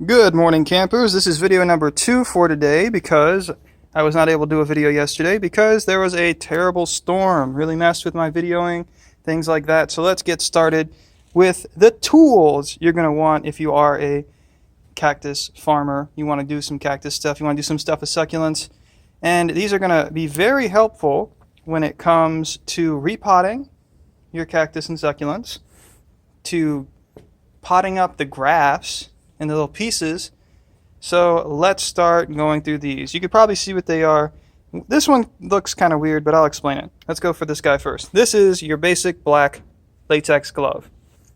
Good morning, campers. This is video number 2 for today because I was not able to do a video yesterday because there was a terrible storm. Really messed with my videoing, things like that. So let's get started with the tools you're going to want if you are a cactus farmer. You want to do some cactus stuff. You want to do some stuff with succulents. And these are going to be very helpful when it comes to repotting your cactus and succulents, to potting up the grafts in the little pieces. So let's start going through these. You could probably see what they are. This one looks kind of weird, but I'll explain it. Let's go for this guy first. This is your basic black latex glove.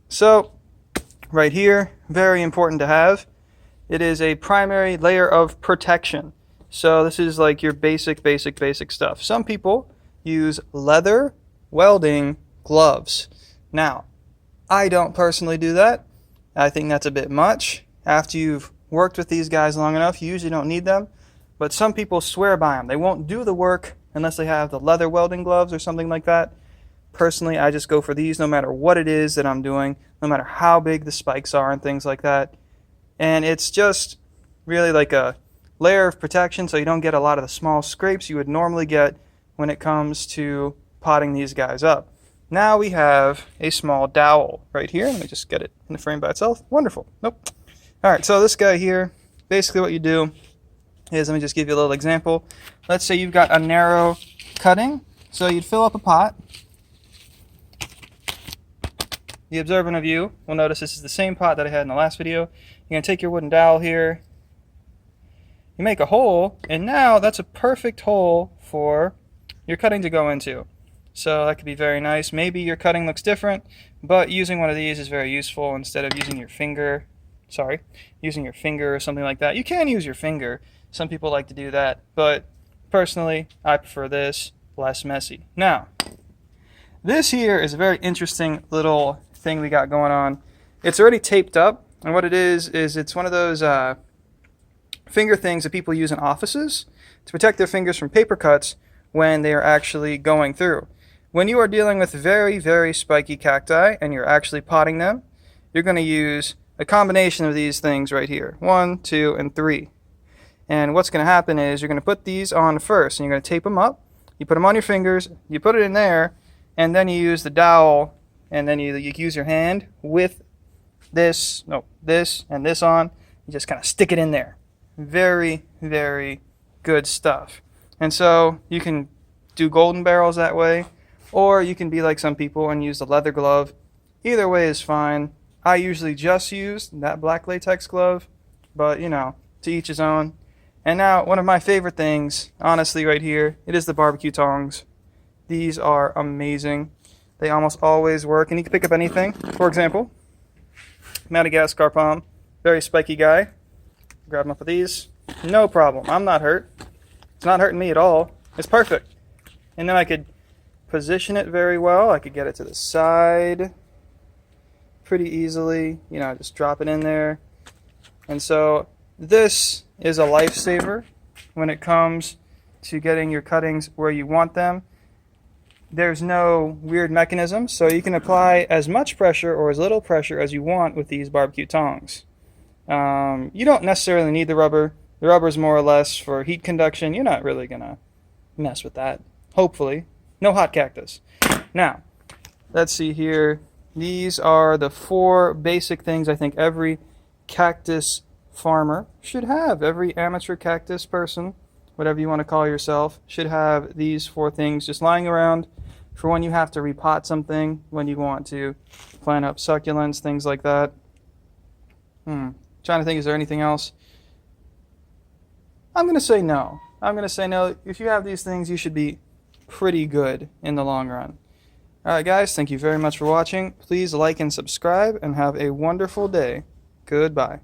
So right here, very important to have. It is a primary layer of protection. So this is like your basic stuff. Some people use leather welding gloves. Now, I don't personally do that. I think that's a bit much. After you've worked with these guys long enough, you usually don't need them, but some people swear by them. They won't do the work unless they have the leather welding gloves or something like that. Personally, I just go for these no matter what it is that I'm doing, no matter how big the spikes are and things like that. And it's just really like a layer of protection so you don't get a lot of the small scrapes you would normally get when it comes to potting these guys up. Now we have a small dowel right here. Let me just get it in the frame by itself. Wonderful. Nope. All right, so this guy here, basically what you do is, let me just give you a little example. Let's say you've got a narrow cutting. So you'd fill up a pot. The observant of you will notice this is the same pot that I had in the last video. You're going to take your wooden dowel here. You make a hole, and now that's a perfect hole for your cutting to go into. So that could be very nice. Maybe your cutting looks different, but using one of these is very useful instead of using your finger. Using your finger or something like that. You can use your finger. Some people like to do that, but personally, I prefer this, less messy. Now, this here is a very interesting little thing we got going on. It's already taped up, and what it is it's one of those finger things that people use in offices to protect their fingers from paper cuts when they are actually going through. When you are dealing with very spiky cacti and you're actually potting them, you're going to use a combination of these things right here. 1, 2, and 3. And what's going to happen is you're going to put these on first, and you're going to tape them up. You put them on your fingers, you put it in there, and then you use the dowel, and then you use your hand with this and this on. You just kind of stick it in there. Very good stuff. And so you can do golden barrels that way, or you can be like some people and use the leather glove. Either way is fine. I usually just use that black latex glove, but you know, to each his own. And now, one of my favorite things, honestly, right here, it is the barbecue tongs. These are amazing. They almost always work, and you can pick up anything. For example, Madagascar palm, very spiky guy. Grab them up with these. No problem. I'm not hurt. It's not hurting me at all. It's perfect. And then I could position it very well. I could get it to the side pretty easily, you know, just drop it in there. And so this is a lifesaver when it comes to getting your cuttings where you want them. There's no weird mechanism, so you can apply as much pressure or as little pressure as you want with these barbecue tongs. You don't necessarily need the rubber. The rubber is more or less for heat conduction. You're not really gonna mess with that, hopefully. No hot cactus. Now, let's see here. These are the 4 basic things I think every cactus farmer should have. Every amateur cactus person, whatever you want to call yourself, should have these 4 things just lying around for when you have to repot something, when you want to plant up succulents, things like that. Trying to think, is there anything else? I'm going to say no. If you have these things, you should be pretty good in the long run. Alright guys, thank you very much for watching. Please like and subscribe and have a wonderful day. Goodbye.